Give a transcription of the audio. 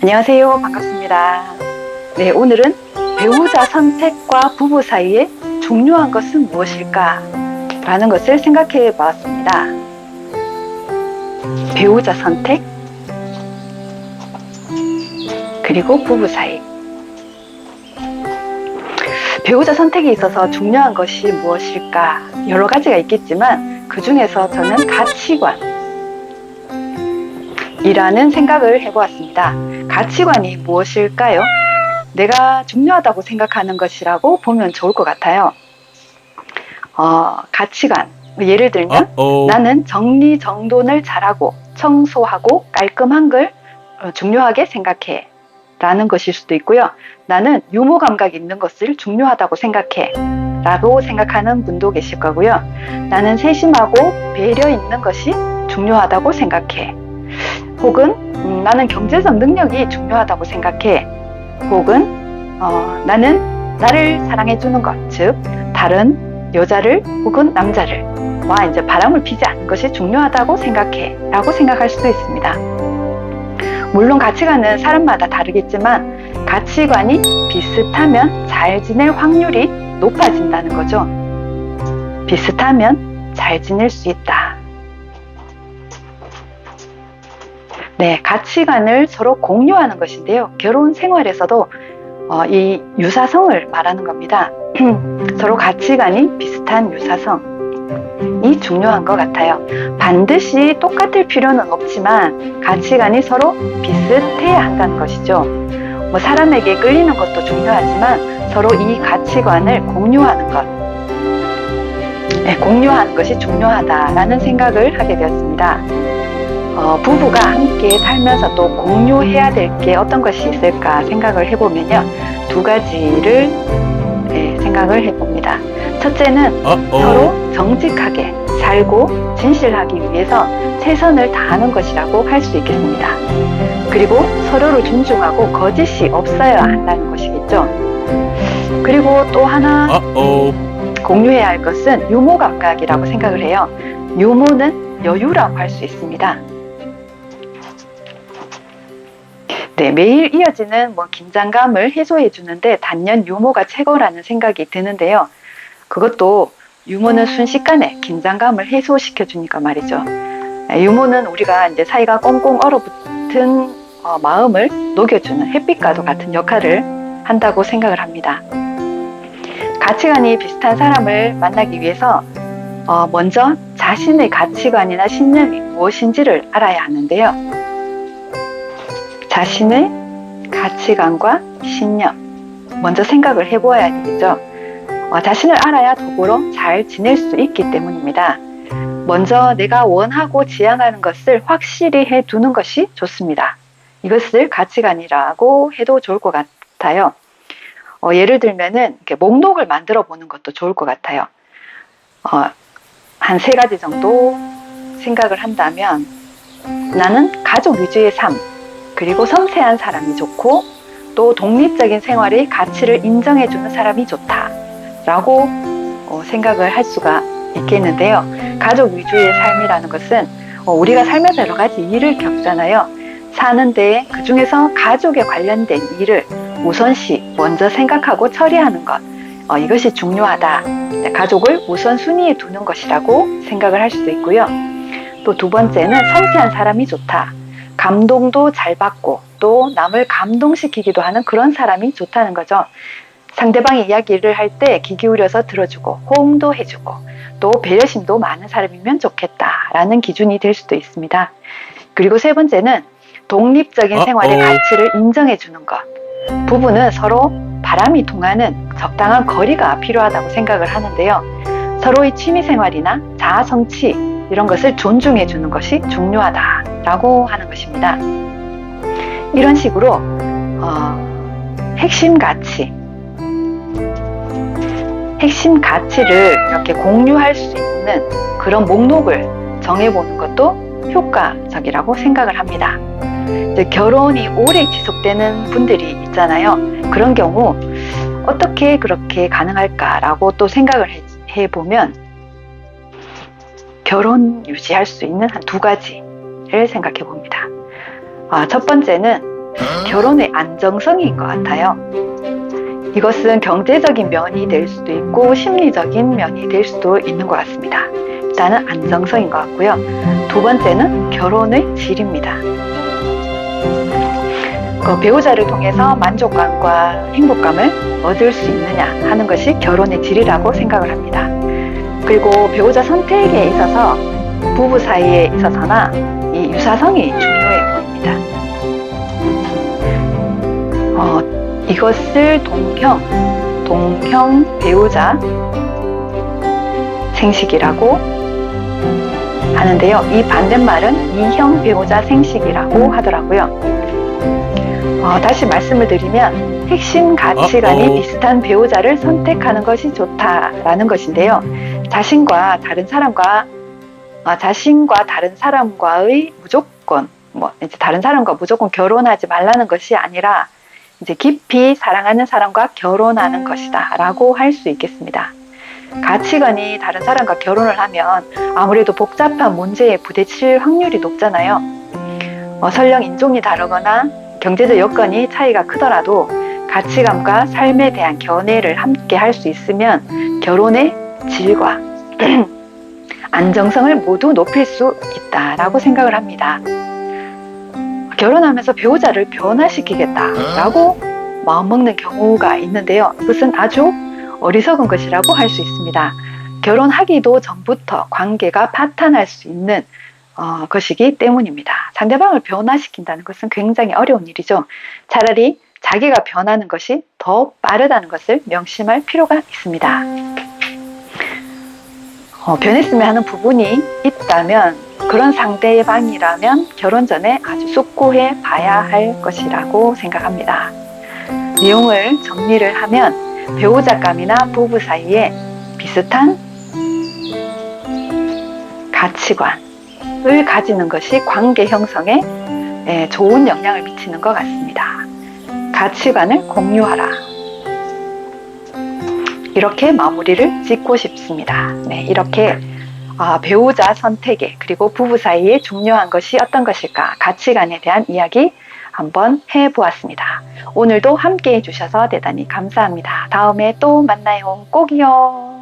안녕하세요. 반갑습니다. 네, 오늘은 배우자 선택과 부부 사이에 중요한 것은 무엇일까? 라는 것을 생각해 보았습니다. 배우자 선택, 그리고 부부 사이. 배우자 선택에 있어서 중요한 것이 무엇일까? 여러 가지가 있겠지만 그 중에서 저는 가치관이라는 생각을 해보았습니다. 가치관이 무엇일까요? 내가 중요하다고 생각하는 것이라고 보면 좋을 것 같아요. 가치관. 예를 들면 나는 정리정돈을 잘하고 청소하고 깔끔한 걸 중요하게 생각해 라는 것일 수도 있고요. 나는 유머 감각 있는 것을 중요하다고 생각해 라고 생각하는 분도 계실 거고요. 나는 세심하고 배려 있는 것이 중요하다고 생각해. 혹은 나는 경제적 능력이 중요하다고 생각해. 혹은 나는 나를 사랑해주는 것, 즉 다른 여자를 혹은 남자를 와 이제 바람을 피지 않는 것이 중요하다고 생각해 라고 생각할 수도 있습니다. 물론 가치관은 사람마다 다르겠지만 가치관이 비슷하면 잘 지낼 확률이 높아진다는 거죠. 비슷하면 잘 지낼 수 있다. 네, 가치관을 서로 공유하는 것인데요. 결혼 생활에서도 이 유사성을 말하는 겁니다. 서로 가치관이 비슷한 유사성이 중요한 것 같아요. 반드시 똑같을 필요는 없지만 가치관이 서로 비슷해야 한다는 것이죠. 사람에게 끌리는 것도 중요하지만 서로 이 가치관을 공유하는 것, 공유하는 것이 중요하다라는 생각을 하게 되었습니다. 부부가 함께 살면서 또 공유해야 될 게 어떤 것이 있을까 생각을 해보면요. 두 가지를 생각을 해봅니다. 첫째는 서로 정직하게 살고 진실하기 위해서 최선을 다하는 것이라고 할 수 있겠습니다. 그리고 서로를 존중하고 거짓이 없어야 한다는 것이겠죠. 그리고 또 하나 공유해야 할 것은 유머 감각이라고 생각을 해요. 유머는 여유라고 할 수 있습니다. 네, 매일 이어지는 긴장감을 해소해 주는데 단연 유머가 최고라는 생각이 드는데요. 그것도 유머는 순식간에 긴장감을 해소시켜 주니까 말이죠. 유머는 우리가 이제 사이가 꽁꽁 얼어붙은 마음을 녹여주는 햇빛과도 같은 역할을 한다고 생각을 합니다. 가치관이 비슷한 사람을 만나기 위해서 먼저 자신의 가치관이나 신념이 무엇인지를 알아야 하는데요. 자신의 가치관과 신념, 먼저 생각을 해보아야 되겠죠. 자신을 알아야 더불어 잘 지낼 수 있기 때문입니다. 먼저 내가 원하고 지향하는 것을 확실히 해두는 것이 좋습니다. 이것을 가치관이라고 해도 좋을 것 같아요. 예를 들면은 이렇게 목록을 만들어 보는 것도 좋을 것 같아요. 한 3가지 정도 생각을 한다면 나는 가족 위주의 삶, 그리고 섬세한 사람이 좋고 또 독립적인 생활의 가치를 인정해주는 사람이 좋다라고 생각을 할 수가 있겠는데요. 가족 위주의 삶이라는 것은 우리가 살면서 여러 가지 일을 겪잖아요. 사는데 그 중에서 가족에 관련된 일을 우선시 먼저 생각하고 처리하는 것, 이것이 중요하다. 가족을 우선순위에 두는 것이라고 생각을 할 수도 있고요. 또 2번째는 섬세한 사람이 좋다. 감동도 잘 받고 또 남을 감동시키기도 하는 그런 사람이 좋다는 거죠. 상대방의 이야기를 할 때 귀 기울여서 들어주고 호응도 해주고 또 배려심도 많은 사람이면 좋겠다라는 기준이 될 수도 있습니다. 그리고 3번째는 독립적인 생활의 가치를 인정해주는 것. 부부는 서로 바람이 통하는 적당한 거리가 필요하다고 생각을 하는데요. 서로의 취미생활이나 자아성취 이런 것을 존중해 주는 것이 중요하다라고 하는 것입니다. 이런 식으로 핵심 가치를 이렇게 공유할 수 있는 그런 목록을 정해보는 것도 효과적이라고 생각을 합니다. 이제 결혼이 오래 지속되는 분들이 있잖아요. 그런 경우 어떻게 그렇게 가능할까라고 또 생각을 해보면 결혼 유지할 수 있는 한 2가지를 생각해 봅니다. 첫 번째는 결혼의 안정성인 것 같아요. 이것은 경제적인 면이 될 수도 있고 심리적인 면이 될 수도 있는 것 같습니다. 일단은 안정성인 것 같고요. 두 번째는 결혼의 질입니다. 배우자를 통해서 만족감과 행복감을 얻을 수 있느냐 하는 것이 결혼의 질이라고 생각을 합니다. 그리고 배우자 선택에 있어서 부부 사이에 있어서나 이 유사성이 중요해 보입니다. 이것을 동형 배우자 생식이라고 하는데요. 이 반대말은 이형 배우자 생식이라고 하더라고요. 다시 말씀을 드리면 핵심 가치관이 비슷한 배우자를 선택하는 것이 좋다라는 것인데요. 자신과 다른 사람과의 무조건 이제 다른 사람과 무조건 결혼하지 말라는 것이 아니라 이제 깊이 사랑하는 사람과 결혼하는 것이다라고 할 수 있겠습니다. 가치관이 다른 사람과 결혼을 하면 아무래도 복잡한 문제에 부딪힐 확률이 높잖아요. 설령 인종이 다르거나 경제적 여건이 차이가 크더라도 가치관과 삶에 대한 견해를 함께 할 수 있으면 결혼의 질과 안정성을 모두 높일 수 있다라고 생각을 합니다. 결혼하면서 배우자를 변화시키겠다라고 마음먹는 경우가 있는데요. 이것은 아주 어리석은 것이라고 할 수 있습니다. 결혼하기도 전부터 관계가 파탄날 수 있는 것이기 때문입니다. 상대방을 변화시킨다는 것은 굉장히 어려운 일이죠. 차라리 자기가 변하는 것이 더 빠르다는 것을 명심할 필요가 있습니다. 변했으면 하는 부분이 있다면 그런 상대방이라면 결혼 전에 아주 숙고해 봐야 할 것이라고 생각합니다. 내용을 정리를 하면 배우자감이나 부부 사이에 비슷한 가치관을 가지는 것이 관계 형성에 좋은 영향을 미치는 것 같습니다. 가치관을 공유하라. 이렇게 마무리를 짓고 싶습니다. 이렇게 배우자 선택에 그리고 부부 사이에 중요한 것이 어떤 것일까 가치관에 대한 이야기 한번 해보았습니다. 오늘도 함께 해주셔서 대단히 감사합니다. 다음에 또 만나요. 꼭이요.